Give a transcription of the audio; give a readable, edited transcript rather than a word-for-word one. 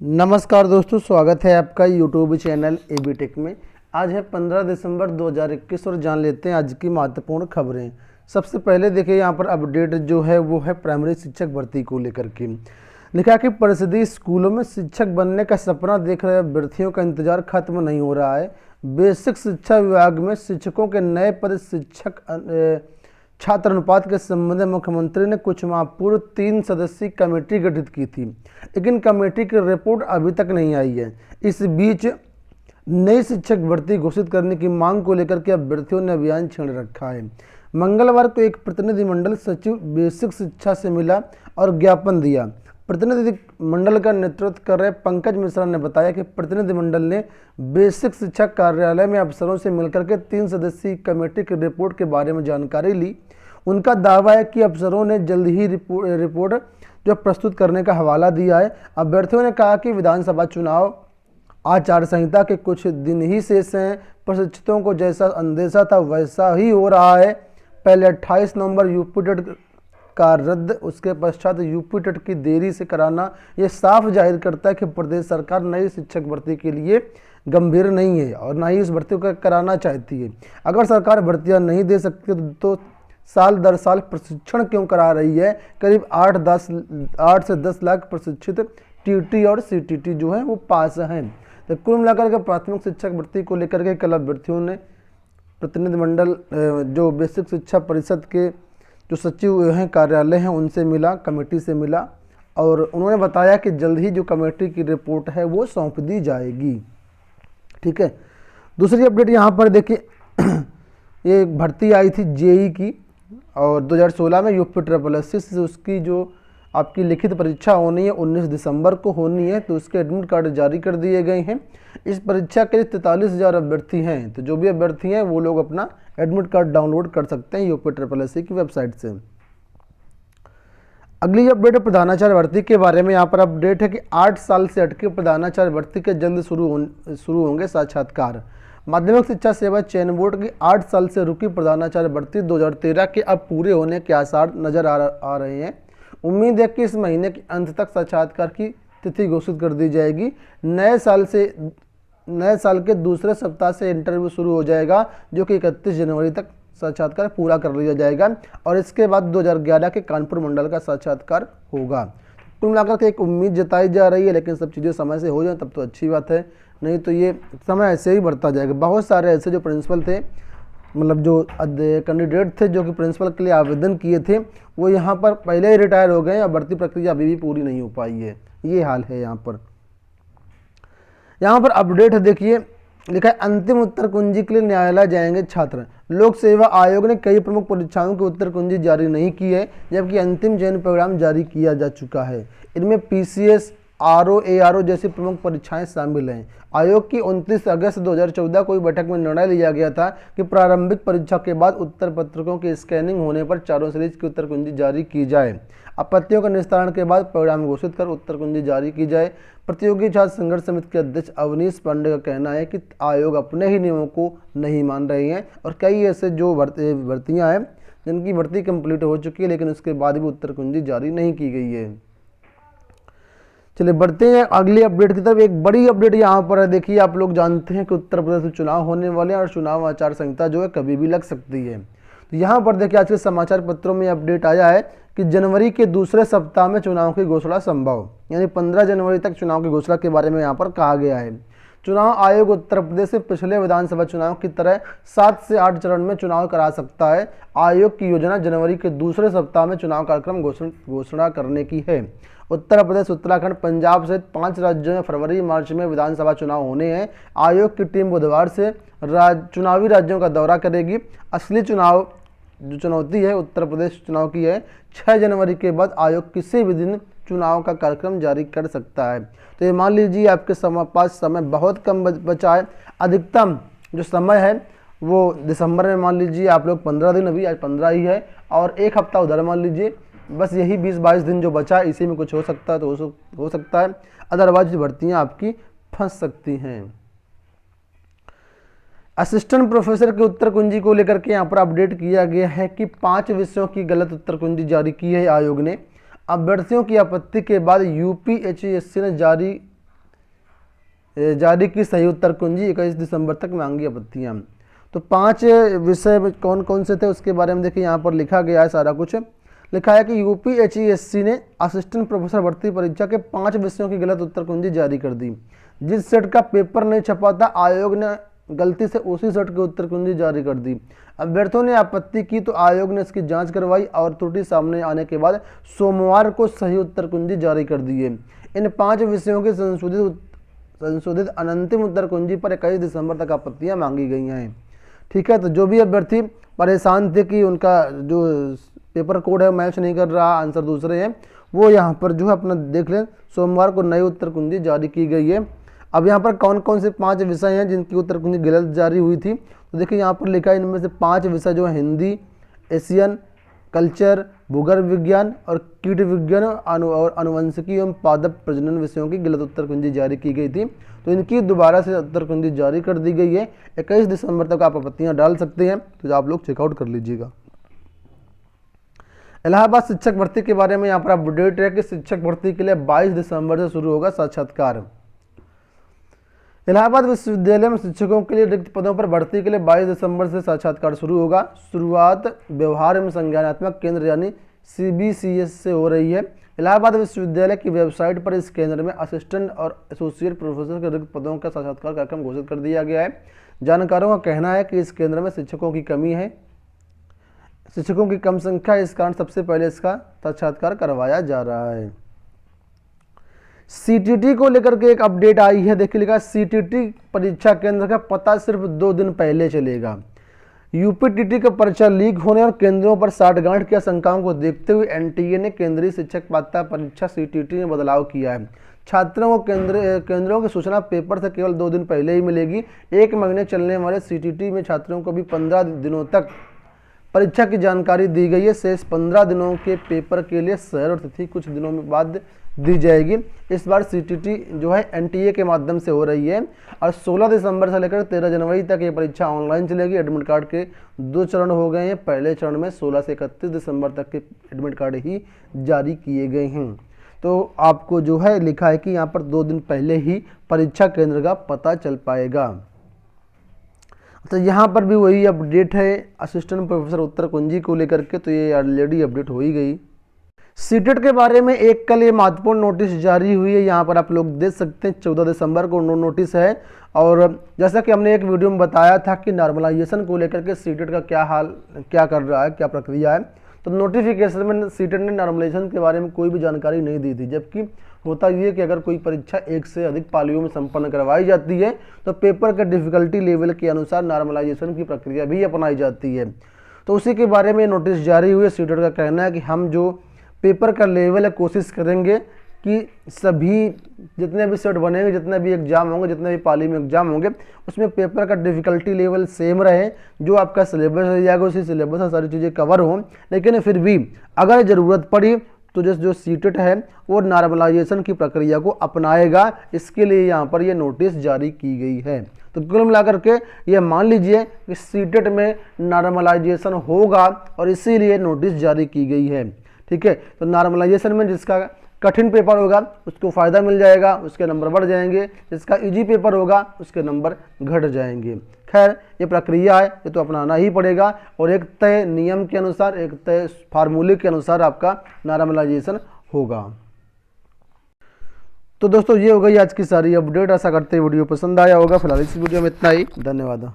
नमस्कार दोस्तों, स्वागत है आपका यूट्यूब चैनल एबी टेक में। आज है 15 दिसंबर 2021 और जान लेते हैं आज की महत्वपूर्ण खबरें। सबसे पहले देखिए यहाँ पर अपडेट जो है वो है प्राइमरी शिक्षक भर्ती को लेकर के। लिखा कि परिषदीय स्कूलों में शिक्षक बनने का सपना देख रहे अभ्यर्थियों का इंतजार खत्म नहीं हो रहा है। बेसिक शिक्षा विभाग में शिक्षकों के नए पद शिक्षक छात्र अनुपात के संबंध में मुख्यमंत्री ने कुछ माह पूर्व 3 सदस्यीय कमेटी गठित की थी, लेकिन कमेटी की रिपोर्ट अभी तक नहीं आई है। इस बीच नई शिक्षक भर्ती घोषित करने की मांग को लेकर के अभ्यर्थियों ने अभियान छेड़ रखा है। मंगलवार को एक प्रतिनिधिमंडल सचिव बेसिक शिक्षा से मिला और ज्ञापन दिया। प्रतिनिधि मंडल का नेतृत्व कर रहे पंकज मिश्रा ने बताया कि प्रतिनिधिमंडल ने बेसिक शिक्षा कार्यालय में अफसरों से मिलकर के 3 सदस्यीय कमेटी की रिपोर्ट के बारे में जानकारी ली। उनका दावा है कि अफसरों ने जल्द ही रिपोर्ट जो प्रस्तुत करने का हवाला दिया है। अभ्यर्थियों ने कहा कि विधानसभा चुनाव आचार संहिता के कुछ दिन ही शेष हैं। प्रशिक्षितों को जैसा अंदेशा था वैसा ही हो रहा है। पहले 28 नवंबर यूपी टेट का रद्द, उसके पश्चात यूपी टेट की देरी से कराना ये साफ जाहिर करता है कि प्रदेश सरकार नई शिक्षक भर्ती के लिए गंभीर नहीं है और ना ही इस भर्ती को कराना चाहती है। अगर सरकार भर्तियां नहीं दे सकती तो साल दर साल प्रशिक्षण क्यों करा रही है। करीब 8 से 10 लाख प्रशिक्षित टीटी और सीटीटी जो है वो पास हैं। तो कुल मिलाकर के प्राथमिक शिक्षक भर्ती को लेकर के कल अभ्यर्थियों ने प्रतिनिधिमंडल जो बेसिक शिक्षा परिषद के जो सचिव हैं कार्यालय हैं उनसे मिला, कमेटी से मिला और उन्होंने बताया कि जल्द ही जो कमेटी की रिपोर्ट है वो सौंप दी जाएगी। ठीक है, दूसरी अपडेट यहाँ पर देखिए ये भर्ती आई थी जेई की और 2016 में यूपी SSSC से उसकी जो आपकी लिखित परीक्षा होनी है 19 दिसंबर को होनी है, तो उसके एडमिट कार्ड जारी कर दिए गए हैं। इस परीक्षा के लिए 43,000 अभ्यर्थी हैं, तो जो भी अभ्यर्थी हैं वो लोग अपना एडमिट कार्ड डाउनलोड कर सकते हैं यूपी SSSC की वेबसाइट से। अगली अपडेट है प्रधानाचार्य भर्ती के बारे में। यहाँ पर अपडेट है कि 8 साल से अटके प्रधानाचार्य भर्ती के जल्द शुरू होंगे साक्षात्कार। माध्यमिक शिक्षा सेवा चयन बोर्ड की 8 साल से रुकी प्रधानाचार्य भर्ती 2013 के अब पूरे होने के आसार नजर आ रहे हैं। उम्मीद है कि इस महीने के अंत तक साक्षात्कार की तिथि घोषित कर दी जाएगी। नए साल के दूसरे सप्ताह से इंटरव्यू शुरू हो जाएगा, जो कि 31 जनवरी तक साक्षात्कार पूरा कर लिया जाएगा और इसके बाद 2011 के कानपुर मंडल का साक्षात्कार होगा। कुल मिलाकर के एक उम्मीद जताई जा रही है, लेकिन सब चीज़ें समय से हो जाए तब तो अच्छी बात है, नहीं तो ये समय ऐसे ही बढ़ता जाएगा। बहुत सारे ऐसे जो प्रिंसिपल थे, मतलब जो कैंडिडेट थे जो कि प्रिंसिपल के लिए आवेदन किए थे, वो यहाँ पर पहले ही रिटायर हो गए और भर्ती प्रक्रिया अभी भी पूरी नहीं हो पाई है। ये हाल है यहाँ पर अपडेट है, देखिए लिखा है अंतिम उत्तर कुंजी के लिए न्यायालय जाएंगे छात्र। लोक सेवा आयोग ने कई प्रमुख परीक्षाओं की उत्तर कुंजी जारी नहीं की है, जबकि अंतिम चयन प्रोग्राम जारी किया जा चुका है। इनमें पीसीएस, आरओ, एआरओ जैसी प्रमुख परीक्षाएं शामिल हैं। आयोग की 29 अगस्त 2014 को बैठक में निर्णय लिया गया था कि प्रारंभिक परीक्षा के बाद उत्तर पत्रकों की स्कैनिंग होने पर चारों सीरीज की उत्तर कुंजी जारी की जाए। आपत्तियों का निस्तारण के बाद परिणाम घोषित कर उत्तर कुंजी जारी की जाए। प्रतियोगी छात्र संघर्ष समिति के अध्यक्ष अवनीश पांडे का कहना है कि आयोग अपने ही नियमों को नहीं मान रहे हैं और कई ऐसे जो भर्तियां हैं जिनकी भर्ती कंप्लीट हो चुकी है, लेकिन उसके बाद भी उत्तर कुंजी जारी नहीं की गई है। चलिए बढ़ते हैं अगली अपडेट की तरफ। एक बड़ी अपडेट यहाँ पर है, देखिए आप लोग जानते हैं कि उत्तर प्रदेश में चुनाव होने वाले हैं और चुनाव आचार संहिता जो है कभी भी लग सकती है। तो यहाँ पर देखिए आज के समाचार पत्रों में अपडेट आया है कि जनवरी के दूसरे सप्ताह में चुनाव की घोषणा संभव, यानी 15 जनवरी तक चुनाव की घोषणा के बारे में यहाँ पर कहा गया है। चुनाव आयोग उत्तर प्रदेश में पिछले विधानसभा चुनाव की तरह 7 से 8 चरण में चुनाव करा सकता है। आयोग की योजना जनवरी के दूसरे सप्ताह में चुनाव कार्यक्रम घोषणा करने की है। उत्तर प्रदेश, उत्तराखंड, पंजाब सहित 5 राज्यों में फरवरी मार्च में विधानसभा चुनाव होने हैं। आयोग की टीम बुधवार से चुनावी राज्यों का दौरा करेगी। असली चुनाव जो चुनौती है उत्तर प्रदेश चुनाव की है। 6 जनवरी के बाद आयोग किसी भी दिन चुनाव का कार्यक्रम जारी कर सकता है। तो ये मान लीजिए आपके पास समय बहुत कम बचा है। अधिकतम जो समय है वो दिसंबर में मान लीजिए आप लोग 15 दिन, अभी आज 15 ही है, और एक हफ्ता उधर मान लीजिए, बस यही 20-22 दिन जो बचा है, इसी में कुछ हो सकता है तो हो सकता है, अदरवाइज भर्तियां आपकी फंस सकती हैं। असिस्टेंट प्रोफेसर की उत्तर कुंजी को लेकर के यहाँ पर अपडेट किया गया है कि 5 विषयों की गलत उत्तर कुंजी जारी की है आयोग ने। अभ्यर्थियों की आपत्ति के बाद यूपीएससी ने जारी जारी की सही उत्तर कुंजी, 21 दिसंबर तक मांगी आपत्तियाँ। तो 5 विषय कौन कौन से थे उसके बारे में देखिए यहाँ पर लिखा गया है। सारा कुछ लिखा है कि यूपीएचईएससी ने असिस्टेंट प्रोफेसर भर्ती परीक्षा के 5 विषयों की गलत उत्तर कुंजी जारी कर दी। जिस सेट का पेपर नहीं छपा था, आयोग ने गलती से उसी सेट की उत्तर कुंजी जारी कर दी। अभ्यर्थियों ने आपत्ति की तो आयोग ने इसकी जांच करवाई और त्रुटि सामने आने के बाद सोमवार को सही उत्तर कुंजी जारी कर दी है। इन 5 विषयों की संशोधित अंतिम उत्तर कुंजी पर 21 दिसंबर तक आपत्तियां मांगी गई हैं। ठीक है, तो जो भी अभ्यर्थी परेशान थे कि उनका जो पेपर कोड है मैच नहीं कर रहा, आंसर दूसरे हैं, वो यहाँ पर जो है अपना देख लें। सोमवार को नई उत्तर कुंजी जारी की गई है। अब यहाँ पर कौन कौन से 5 विषय हैं जिनकी उत्तर कुंजी गलत जारी हुई थी, तो देखिए यहाँ पर लिखा है इनमें से 5 विषय जो है हिंदी, एशियन कल्चर, भूगर्भ विज्ञान और कीट विज्ञान और अनुवंशिकी एवं पादप प्रजनन विषयों की गलत उत्तर कुंजी जारी की गई थी। तो इनकी दोबारा से उत्तर कुंजी जारी कर दी गई है। 21 दिसंबर तक आप आपत्तियां डाल सकते हैं, तो आप लोग चेकआउट कर लीजिएगा। इलाहाबाद शिक्षक भर्ती के बारे में यहाँ पर अपडेट है कि शिक्षक भर्ती के लिए 22 दिसंबर से शुरू होगा साक्षात्कार। इलाहाबाद विश्वविद्यालय में शिक्षकों के लिए रिक्त पदों पर भर्ती के लिए 22 दिसंबर से साक्षात्कार शुरू होगा। शुरुआत व्यवहार एवं संज्ञानात्मक केंद्र यानी CBCS से हो रही है। इलाहाबाद विश्वविद्यालय की वेबसाइट पर इस केंद्र में असिस्टेंट और एसोसिएट प्रोफेसर के रिक्त पदों का साक्षात्कार कार्यक्रम घोषित कर दिया गया है। जानकारों का कहना है कि इस केंद्र में शिक्षकों की कमी है, शिक्षकों की कम संख्या, इस कारण सबसे पहले इसका साक्षात्कार करवाया जा रहा है। CTT को लेकर के एक अपडेट आई है। देखिए लिखा CTT परीक्षा केंद्र का पता सिर्फ 2 दिन पहले चलेगा। UPTT का पर्चा लीक होने और केंद्रों पर साठगांठ की आशंकाओं को देखते हुए NTA ने केंद्रीय शिक्षक पात्रता परीक्षा CTT में बदलाव किया है। छात्रों को केंद्रों की सूचना पेपर से केवल 2 दिन पहले ही मिलेगी। 1 महीने चलने वाले CTT में छात्रों को भी 15 दिनों तक परीक्षा की जानकारी दी गई है। शेष 15 दिनों के पेपर के लिए शहर और तिथि कुछ दिनों में बाद दी जाएगी। इस बार CTT जो है NTA के माध्यम से हो रही है और 16 दिसंबर से लेकर 13 जनवरी तक ये परीक्षा ऑनलाइन चलेगी। एडमिट कार्ड के 2 चरण हो गए हैं। पहले चरण में 16 से 31 दिसंबर तक के एडमिट कार्ड ही जारी किए गए हैं। तो आपको जो है लिखा है कि यहाँ पर 2 दिन पहले ही परीक्षा केंद्र का पता चल पाएगा। तो यहाँ पर भी वही अपडेट है असिस्टेंट प्रोफेसर उत्तर कुंजी को लेकर के, तो ये ऑलरेडी अपडेट हो ही गई। सीटेट के बारे में एक कल ये महत्वपूर्ण नोटिस जारी हुई है। यहाँ पर आप लोग देख सकते हैं 14 दिसंबर को नोटिस है। और जैसा कि हमने एक वीडियो में बताया था कि नॉर्मलाइजेशन को लेकर के सीटेट का क्या कर रहा है, क्या प्रक्रिया है, तो नोटिफिकेशन में सीटेट ने नॉर्मलाइजेशन के बारे में कोई भी जानकारी नहीं दी थी। जबकि होता ये कि अगर कोई परीक्षा 1 से अधिक पालियों में संपन्न करवाई जाती है तो पेपर के डिफिकल्टी लेवल के अनुसार नॉर्मलाइजेशन की प्रक्रिया भी अपनाई जाती है। तो उसी के बारे में नोटिस जारी हुई है। सीटेट का कहना है कि हम जो पेपर का लेवल है कोशिश करेंगे कि सभी जितने भी सेट बनेंगे, जितने भी एग्जाम होंगे, जितने भी पाली में एग्जाम होंगे, उसमें पेपर का डिफ़िकल्टी लेवल सेम रहे। जो आपका सिलेबस रह जाएगा उसी सिलेबस से सारी चीज़ें कवर हों। लेकिन फिर भी अगर ज़रूरत पड़ी तो जो सीटेट है वो नॉर्मलाइजेशन की प्रक्रिया को अपनाएगा। इसके लिए यहाँ पर ये नोटिस जारी की गई है। तो कुल मिलाकर के ये मान लीजिए कि सीटेट में नॉर्मलाइजेशन होगा और इसीलिए नोटिस जारी की गई है। ठीक है, तो नॉर्मलाइजेशन में जिसका कठिन पेपर होगा उसको फ़ायदा मिल जाएगा, उसके नंबर बढ़ जाएंगे। जिसका इजी पेपर होगा उसके नंबर घट जाएंगे। खैर ये प्रक्रिया है, ये तो अपनाना ही पड़ेगा और एक तय नियम के अनुसार, एक तय फार्मूले के अनुसार आपका नॉर्मलाइजेशन होगा। तो दोस्तों ये हो गई आज की सारी अपडेट। आशा करते हैं वीडियो पसंद आया होगा। फिलहाल इस वीडियो में इतना ही। धन्यवाद।